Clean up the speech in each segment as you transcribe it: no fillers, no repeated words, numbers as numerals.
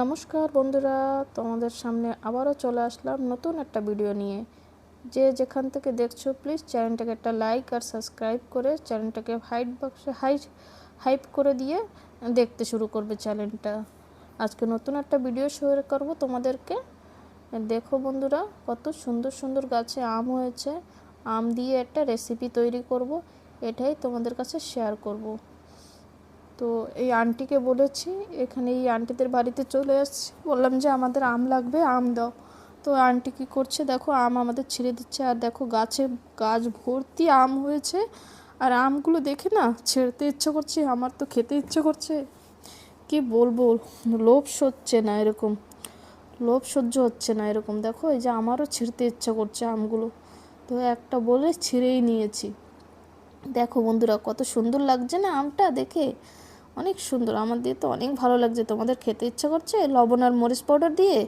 নমস্কার বন্ধুরা, তোমাদের সামনে আবারও চলে আসলাম নতুন একটা ভিডিও নিয়ে। যে যেখান থেকে দেখছো প্লিজ চ্যানেলটাকে একটা লাইক আর সাবস্ক্রাইব করে চ্যানেলটাকে হাইট বক্সে হাইপ করে দিয়ে দেখতে শুরু করবে চ্যানেলটা। আজকে নতুন একটা ভিডিও শেয়ার করব তোমাদেরকে। দেখো বন্ধুরা, কত সুন্দর সুন্দর গাছে আম হয়েছে। আম দিয়ে একটা রেসিপি তৈরি করব, এটাই তোমাদের কাছে শেয়ার করব। তো এই আন্টিকে বলেছি, এখানে এই আন্টিদের বাড়িতে চলে এসেছি, বললাম যে আমাদের আম লাগবে, আম দাও। তো আন্টি কী করছে দেখো, আম আমাদের ছিঁড়ে দিচ্ছে। আর দেখো গাছ ভর্তি আম হয়েছে। আর আমগুলো দেখে না ছেড়তে ইচ্ছে করছে, আমার তো খেতে ইচ্ছে করছে। কি বলবো, লোভ সহ্য না এরকম, লোভ সহ্য হচ্ছে না এরকম। দেখো এই যে আমারও ছিঁড়তে ইচ্ছে করছে আমগুলো, তো একটা বলে ছিঁড়েই নিয়েছি। দেখো বন্ধুরা, কত সুন্দর লাগছে না আমটা দেখে, অনেক সুন্দর। আমার দিয়ে তো অনেক ভালো লাগছে। তোমাদের খেতে ইচ্ছা করছে লবণ আর মরিচ পাউডার দিয়ে?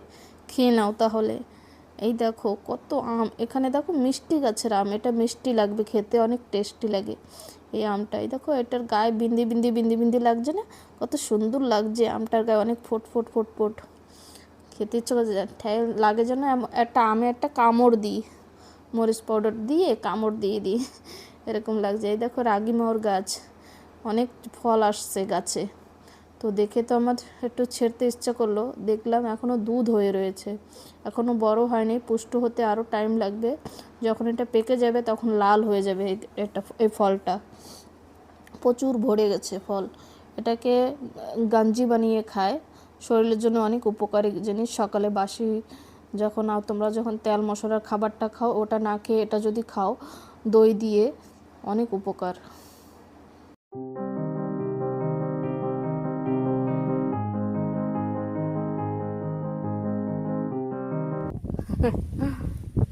খেয়ে নাও তাহলে। এই দেখো কত আম, এখানে দেখো মিষ্টি গাছের আম, এটা মিষ্টি লাগবে খেতে, অনেক টেস্টি লাগে এই আমটা। এই দেখো এটার গায়ে বিন্দি বিন্দি বিন্দি বিন্দি লাগছে না, কত সুন্দর লাগছে আমটার গায়ে, অনেক ফোট ফোট ফোট ফোট। খেতে ইচ্ছে করছে, লাগে যেন একটা আমে একটা কামড় দিই, মরিচ পাউডার দিয়ে কামড় দিয়ে দিই, এরকম লাগছে। এই দেখো রাগিমোহর গাছ, অনেক ফল আসছে গাছে। তো দেখে তো আমার একটু ছেড়তে ইচ্ছা করলো, দেখলাম এখনও দুধ হয়ে রয়েছে, এখনও বড় হয়নি, পুষ্ট হতে আরও টাইম লাগবে। যখন এটা পেকে যাবে তখন লাল হয়ে যাবে এই ফলটা। প্রচুর ভরে গেছে ফল। এটাকে গাঞ্জি বানিয়ে খায়, শরীরের জন্য অনেক উপকারী জিনিস। সকালে বাসি যখন তোমরা যখন তেল মশলার খাবারটা খাও, ওটা না খেয়ে এটা যদি খাও দই দিয়ে, অনেক উপকার।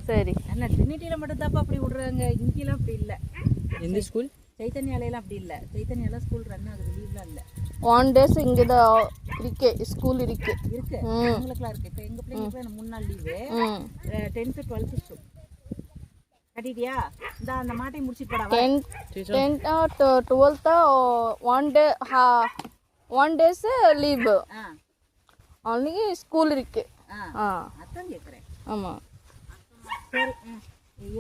சரி, என்ன ட்ரினிட்டியில் மட்டும் தாப்பா அப்படி விடுறாங்க, இங்கெல்லாம் அப்படி இல்லை. எந்த ஸ்கூல்? சைத்தன்யாலையெல்லாம் அப்படி இல்லை. சைத்தன்யாலாம் ஸ்கூல் ரன் ஆகுது, லீவ்லாம் இல்லை. 1 days இங்கே தான் இருக்கே, ஸ்கூல் இருக்கு இருக்கு, எங்களுக்குலாம் இருக்கு. இப்போ எங்கள் பிள்ளைங்களுக்கு 3 நாள் லீவு, 10th 12th ஸ்கூல். கட்டிட்டியா? இந்த அந்த மாட்டை முடிச்சுட்டு போடா. 10th or 12th 1 days leave, அன்னைக்கு ஸ்கூல் இருக்கு. அதான் கேட்குறேன். ஆமாம், சரி.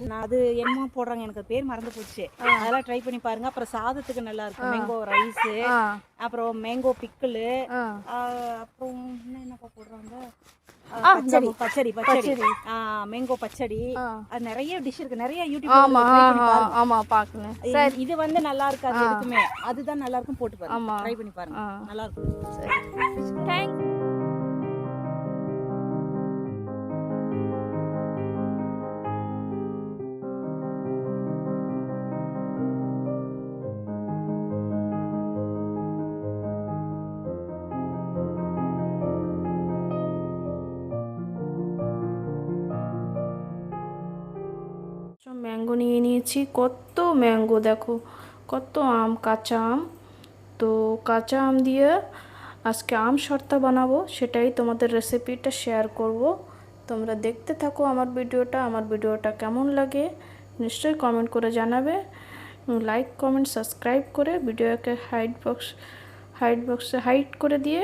நான் அது என்னமோ போடுறாங்க, எனக்கு பேர் மறந்து போச்சு. அதெல்லாம் ட்ரை பண்ணி பாருங்க. அப்புறம் சாதத்துக்கு நல்லா இருக்கும் மேங்கோ ரைஸு, அப்புறம் மேங்கோ பிக்கிளு, அப்புறம் என்னப்பா போடுறாங்க, பச்சடி பச்சடி பச்சடி மேங்கோ பச்சடி. அது நிறைய டிஷ் இருக்கு, நிறைய யூடியூப். ஆமாம் பார்க்கணும். இது வந்து நல்லா இருக்காது எதுக்குமே, அதுதான் நல்லா இருக்கும், போட்டு பாருங்க, ட்ரை பண்ணி பாருங்க, நல்லா இருக்கும். சரி, தேங்க்ஸ். ম্যাঙ্গো নিয়ে নিয়েছি, কত ম্যাঙ্গো দেখো, কত আম, কাঁচা আম। তো কাঁচা আম দিয়ে আজকে আম শর্তা বানাবো, সেটাই তোমাদের রেসিপিটা শেয়ার করব। তোমরা দেখতে থাকো আমার ভিডিওটা কেমন লাগে নিশ্চয়ই কমেন্ট করে জানাবে। লাইক কমেন্ট সাবস্ক্রাইব করে ভিডিওকে হাইট করে দিয়ে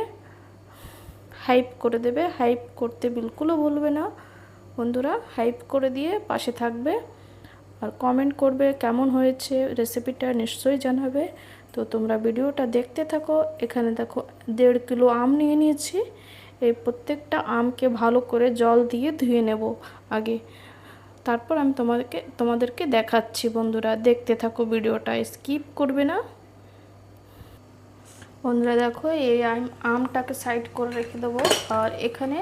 হাইপ করে দেবে। হাইপ করতে বিলকুলও ভুলবে না বন্ধুরা, হাইপ করে দিয়ে পাশে থাকবে আর কমেন্ট করবে কেমন হয়েছে রেসিপিটা, নিশ্চয়ই জানাবে। তো তোমরা ভিডিওটা দেখতে থাকো। এখানে দেখো 1.5 কিলো আম নিয়ে নিয়েছি। এই প্রত্যেকটা আমকে ভালো করে জল দিয়ে ধুয়ে নেব আগে, তারপর আমি তোমাদেরকে দেখাচ্ছি। বন্ধুরা দেখতে থাকো, ভিডিওটা স্কিপ করবে না। বন্ধুরা দেখো, এই আমটাকে সাইড করে রেখে দেবো। আর এখানে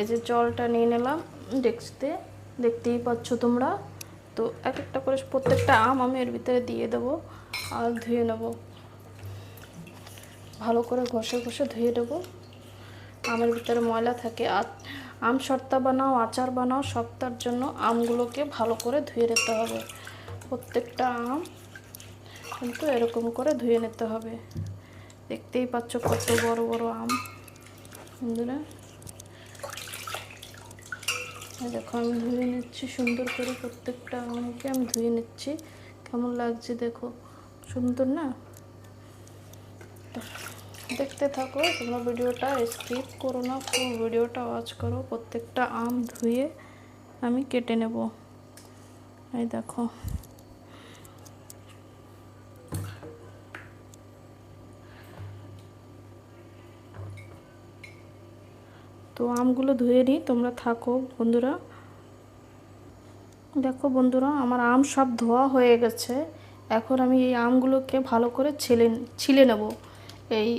এই যে জলটা নিয়ে নিলাম ডেক্সিতে, দেখতেই পাচ্ছ তোমরা। তো এক একটা করে প্রত্যেকটা আম আমি এর ভিতরে দিয়ে দেবো আর ধুয়ে নেব, ভালো করে ঘষে ঘষে ধুয়ে দেবো। আমের ভিতরে ময়লা থাকে। আর আম শর্তা বানাও, আচার বানাও, সপ্তাহের জন্য আমগুলোকে ভালো করে ধুয়ে নিতে হবে। প্রত্যেকটা আম কিন্তু এরকম করে ধুয়ে নিতে হবে। দেখতেই পাচ্ছ কত বড় বড় আম বন্ধুরা। দেখো আমি ধুয়ে নিচ্ছি সুন্দর করে, প্রত্যেকটা আমকে আমি ধুয়ে নিচ্ছি। কেমন লাগছে দেখো, সুন্দর না? দেখতে থাকো তোমরা, ভিডিওটা স্কিপ করো না, ফুল ভিডিওটা ওয়াচ করো। প্রত্যেকটা আম ধুয়ে আমি কেটে নেব। এই দেখো, তো আমগুলো ধুয়ে নিই, তোমরা থাকো বন্ধুরা। দেখো বন্ধুরা, আমার আম সব ধোয়া হয়ে গেছে। এখন আমি এই আমগুলোকে ভালো করে ছিলে নেব। এই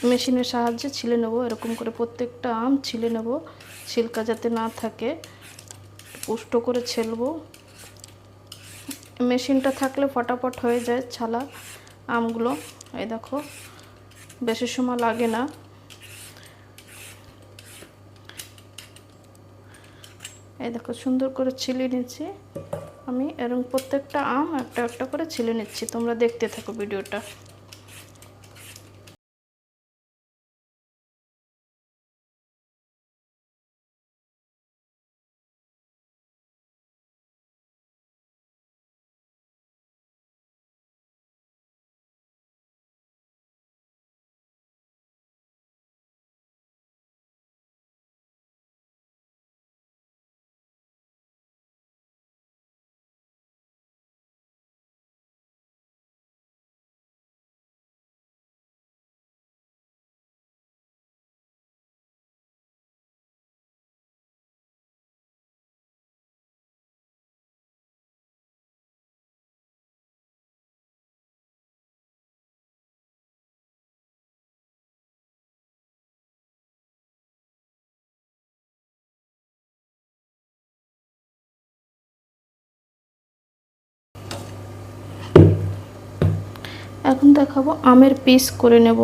মেশিনের সাহায্যে ছিলে নেব, এরকম করে প্রত্যেকটা আম ছিলে নেব, ছিলকা যাতে না থাকে। পুষ্ট করে ছেলবো। মেশিনটা থাকলে ফটাফট হয়ে যায় ছালা আমগুলো। এই দেখো, বেশি সময় লাগে না। এই দেখো, সুন্দর করে ছিলে নিচ্ছি আমি। এরকম প্রত্যেকটা আম একটা একটা করে ছিলে নিচ্ছি, তোমরা দেখতে থাকো ভিডিওটা। এখন দেখাবো আমের পিস করে নেব।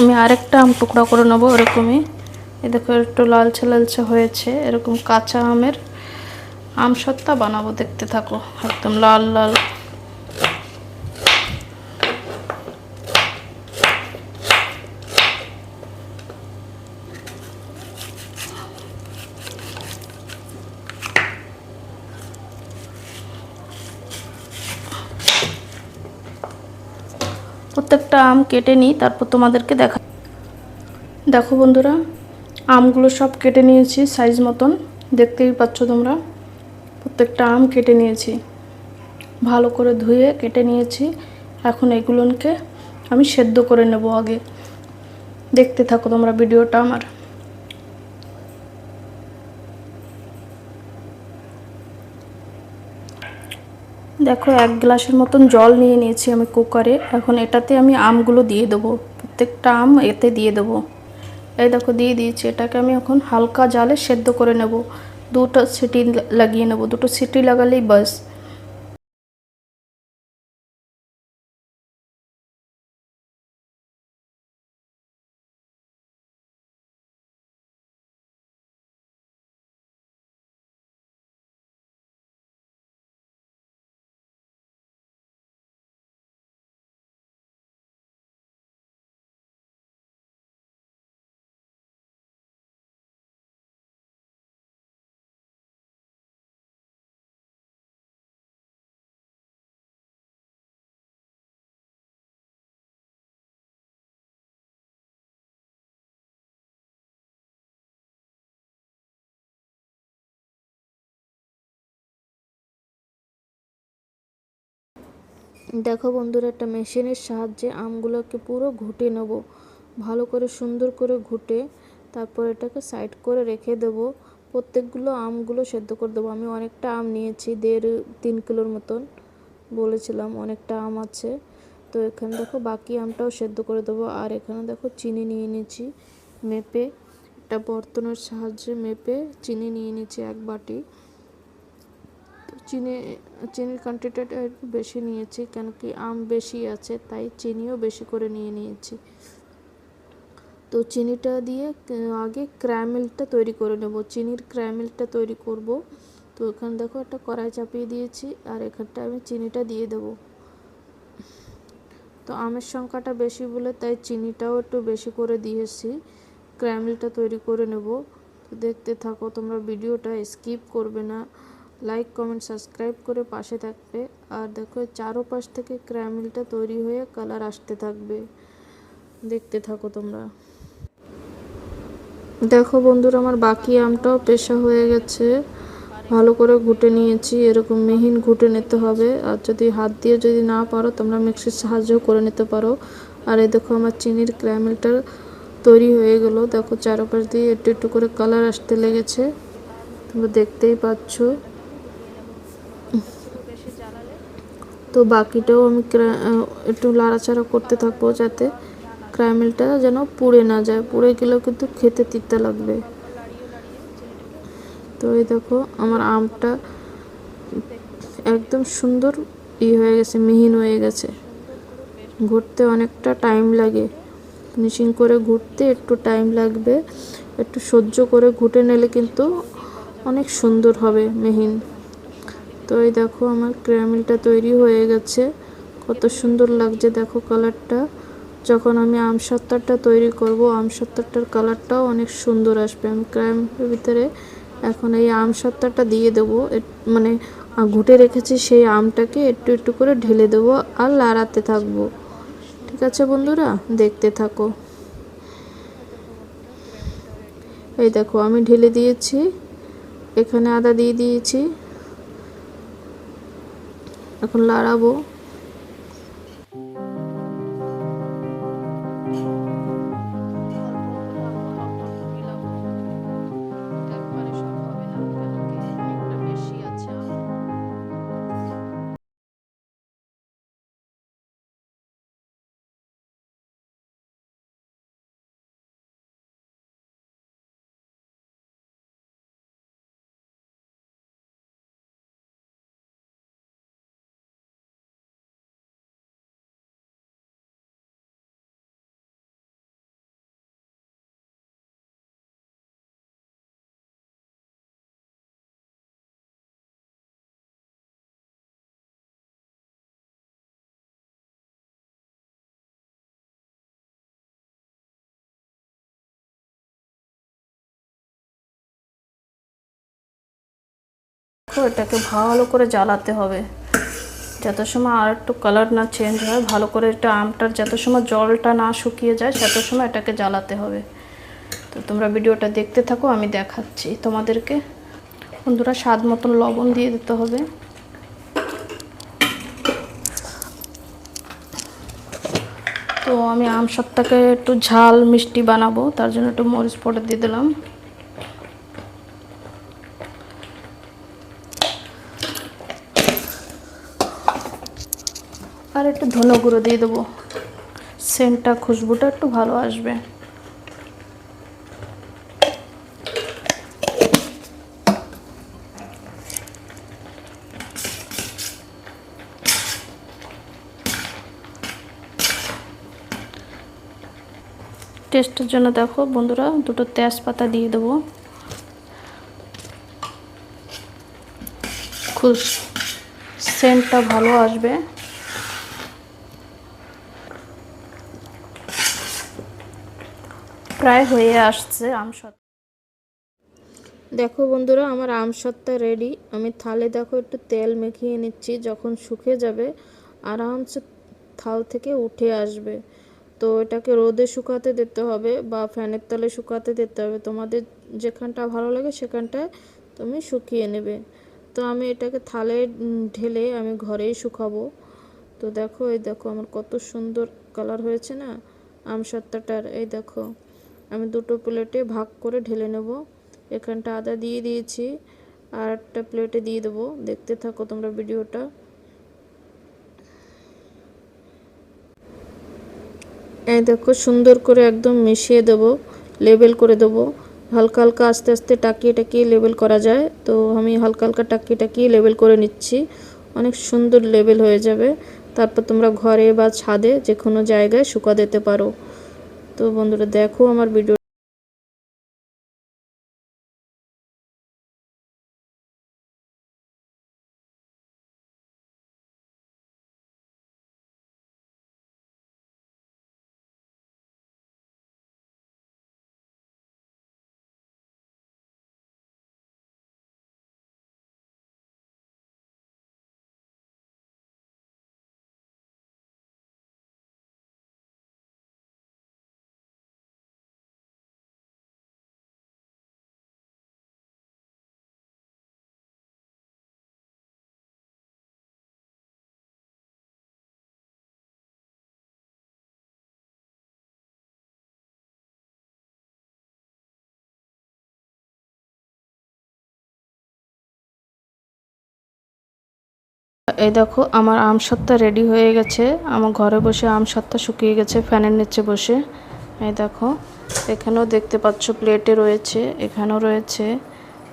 আমি আরেকটা আম টুকরা করে নেবো এরকমই। এই দেখো, একটু লালচে লালচে হয়েছে। এরকম কাঁচা আমের আমসত্ত্বা বানাবো, দেখতে থাকো, একদম লাল লাল। প্রত্যেকটা আম কেটে নিই, তারপর তোমাদেরকে দেখো বন্ধুরা, আমগুলো সব কেটে নিয়েছি সাইজ মতন, দেখতেই পাচ্ছ তোমরা। প্রত্যেকটা আম কেটে নিয়েছি, ভালো করে ধুয়ে কেটে নিয়েছি। এখন এগুলোকে আমি সেদ্ধ করে নেব আগে, দেখতে থাকো তোমরা ভিডিওটা আমার। দেখো, 1 গ্লাসের মতন জল নিয়ে নিয়েছি আমি কুকারে। এখন এটাতে আমি আমগুলো দিয়ে দেবো, প্রত্যেকটা আম এতে দিয়ে দেবো। এই দেখো, দিয়ে দিয়েছি। এটাকে আমি এখন হালকা জালে সেদ্ধ করে নেব। 2টা সিটি লাগিয়ে নেব, 2টো সিটি লাগালেই বাস। দেখো বন্ধুরা, একটা মেশিনের সাহায্যে আমগুলোকে পুরো ঘুটে নেব, ভালো করে সুন্দর করে ঘুটে। তারপর এটাকে সাইড করে রেখে দেব। প্রত্যেকগুলো আমগুলো সেদ্ধ করে দেবো। আমি অনেকটা আম নিয়েছি, 1.5-3 কিলোর মতন বলেছিলাম, অনেকটা আম আছে। তো এখানে দেখো বাকি আমটাও সেদ্ধ করে দেবো। আর এখানে দেখো চিনি নিয়ে নিয়েছি মেপে, একটা বর্তনের সাহায্যে মেপে চিনি নিয়ে নিয়েছি 1 বাটি। তো চিনির কোয়ান্টিটিটা একটু বেশি নিয়েছি, কেন কি আম বেশি আছে, তাই চিনিও বেশি করে নিয়ে নিয়েছি। তো চিনিটা দিয়ে আগে ক্যারামেলটা তৈরি করে নেব, চিনির ক্যারামেলটা তৈরি করব। তো এখানে দেখো একটা কড়াই চাপিয়ে দিয়েছি, আর এখানটা আমি চিনিটা দিয়ে দেব। তো আমের সংখ্যাটা বেশি বলে তাই চিনিটাও একটু বেশি করে দিয়েছি, ক্যারামেলটা তৈরি করে নেব। তো দেখতে থাকো তোমরা, ভিডিওটা স্কিপ করবে না, লাইক কমেন্ট সাবস্ক্রাইব করে পাশে থাকবে। আর দেখো চারোপাশ থেকে ক্যারামেলটা তৈরি হয়ে কালার আসতে থাকবে, দেখতে থাকো তোমরা। দেখো বন্ধুরা, আমার বাকি আমটাও পেশা হয়ে গেছে, ভালো করে ঘুটে নিয়েছি। এরকম মিহিন ঘুটে নিতে হবে, আর যদি হাত দিয়ে যদি না পারো তোমরা মিক্সির সাহায্যও করে নিতে পারো। আর এই দেখো আমার চিনির ক্যারামেলটা তৈরি হয়ে গেল। দেখো চারপাশ দিয়ে একটু একটু করে কালার আসতে লেগেছে, তোমরা দেখতেই পাচ্ছ। তো বাকিটাও আমি একটু লাড়াচাড়া করতে থাকবো, যাতে ক্যারামেলটা যেন পুড়ে না যায়, পুড়ে গেলেও কিন্তু খেতে তিতা লাগবে। তো এই দেখো আমার আমটা একদম সুন্দর হয়ে গেছে, মিহিন হয়ে গেছে। ঘুরতে অনেকটা টাইম লাগে, ফিনিশিং করে ঘুরতে একটু টাইম লাগবে, একটু সহ্য করে ঘুটে নিলে কিন্তু অনেক সুন্দর হবে মিহিন। তো এই দেখো আমার ক্যারামেলটা তৈরি হয়ে গেছে, কত সুন্দর লাগছে দেখো কালারটা। যখন আমি আমসত্ত্বটা তৈরি করব, আমসত্ত্বটার কালারটাও অনেক সুন্দর আসবে। আমি ক্যারামেলের ভিতরে এখন এই আমসত্ত্বটা দিয়ে দেবো, মানে ঘুটে রেখেছি সেই আমটাকে একটু একটু করে ঢেলে দেবো আর লাড়াতে থাকবো। ঠিক আছে বন্ধুরা, দেখতে থাকো। এই দেখো আমি ঢেলে দিয়েছি, এখানে আদা দিয়ে দিয়েছি, এখন লাড়াবো। এটাকে ভালো করে জ্বালাতে হবে, যত সময় আর একটু কালার না চেঞ্জ হয়, ভালো করে এটা আমটার যত সময় জলটা না শুকিয়ে যায় তত সময় এটাকে জ্বালাতে হবে। তো তোমরা ভিডিওটা দেখতে থাকো, আমি দেখাচ্ছি তোমাদেরকে। বন্ধুরা, স্বাদ মতন লবণ দিয়ে দিতে হবে। তো আমি আমসত্ত্বটাকে একটু ঝাল মিষ্টি বানাবো, তার জন্য একটু মরিচ পাউডার দিয়ে দিলাম। আর একটু ধনে গুঁড়ো দিয়ে দেবো, সেন্টটা খুশবুটা একটু ভালো আসবে। টেস্টের জন্য দেখো বন্ধুরা, দুটো তেজপাতা দিয়ে দেবো, সেন্টটা ভালো আসবে। প্রায় হয়ে আসছে আমসত্ত্ব। দেখো বন্ধুরা, আমার আমসত্ত্ব রেডি। আমি থালে দেখো একটু তেল মেখিয়ে নিচ্ছি, যখন শুকিয়ে যাবে আরামসে থাল থেকে উঠে আসবে। তো এটাকে রোদে শুকাতে দিতে হবে বা ফ্যানের তলে শুকাতে দিতে হবে, তোমাদের যেখানটা ভালো লাগে সেখানটায় তুমি শুকিয়ে নেবে। তো আমি এটাকে থালে ঢেলে আমি ঘরেই শুকাবো। তো দেখো, এই দেখো আমার কত সুন্দর কালার হয়েছে না আমসত্ত্বটার। এই দেখো আমি দুটো প্লেটে ভাগ করে ঢেলে নেব। এখানটা আদা দিয়ে দিয়েছি, আর একটা প্লেটে দিয়ে দেবো। দেখতে থাকো তোমরা ভিডিওটা। এই দেখো সুন্দর করে একদম মিশিয়ে দেবো, লেবেল করে দেবো। হালকা হালকা আস্তে আস্তে টাকিয়ে টাকিয়ে লেবেল করা যায়, তো আমি হালকা হালকা টাকিয়ে টাকিয়ে লেবেল করে নিচ্ছি। অনেক সুন্দর লেবেল হয়ে যাবে। তারপর তোমরা ঘরে বা ছাদে যে কোনো জায়গায় শুকা দিতে পারো। তো বন্ধুরা দেখো আমার ভিডিও। এই দেখো আমার আম সত্তা রেডি হয়ে গেছে। আমার ঘরে বসে আম সত্তা শুকিয়ে গেছে ফ্যানের নিচে বসে। এই দেখো এখানেও দেখতে পাচ্ছ প্লেটে রয়েছে, এখানেও রয়েছে,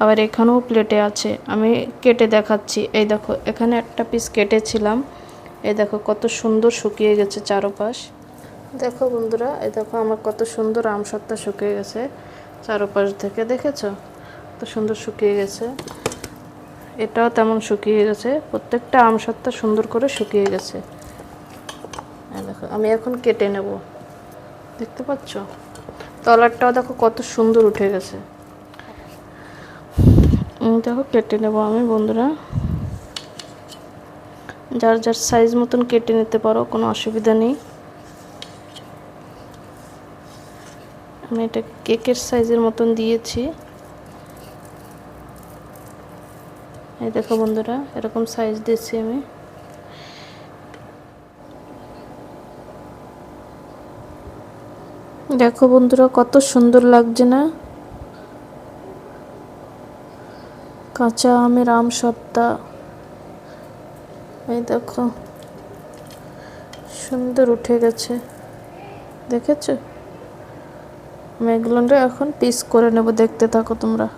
আবার এখানেও প্লেটে আছে। আমি কেটে দেখাচ্ছি। এই দেখো এখানে একটা পিস কেটেছিলাম। এই দেখো কত সুন্দর শুকিয়ে গেছে চারপাশ। দেখো বন্ধুরা, এই দেখো আমার কত সুন্দর আম সত্তা শুকিয়ে গেছে চারপাশ থেকে। দেখেছো কত সুন্দর শুকিয়ে গেছে। এটাও তেমন শুকিয়ে গেছে, প্রত্যেকটা আম সত্তা সুন্দর করে শুকিয়ে গেছে। দেখো আমি এখন কেটে নেব। দেখতে পাচ্ছ তলারটাও দেখো কত সুন্দর উঠে গেছে। দেখো কেটে নেব আমি বন্ধুরা। যার যার সাইজ মতন কেটে নিতে পারো, কোনো অসুবিধা নেই। আমি এটা কেকের সাইজের মতন দিয়েছি। এই দেখো বন্ধুরা এরকম সাইজ দিয়েছি আমি। দেখো বন্ধুরা কত সুন্দর লাগছে না? কাঁচা আমের আম সত্তা। এই দেখো সুন্দর উঠে গেছে, দেখেছো? আমি এগুলো এখন পিস করে নেব, দেখতে থাকো তোমরা।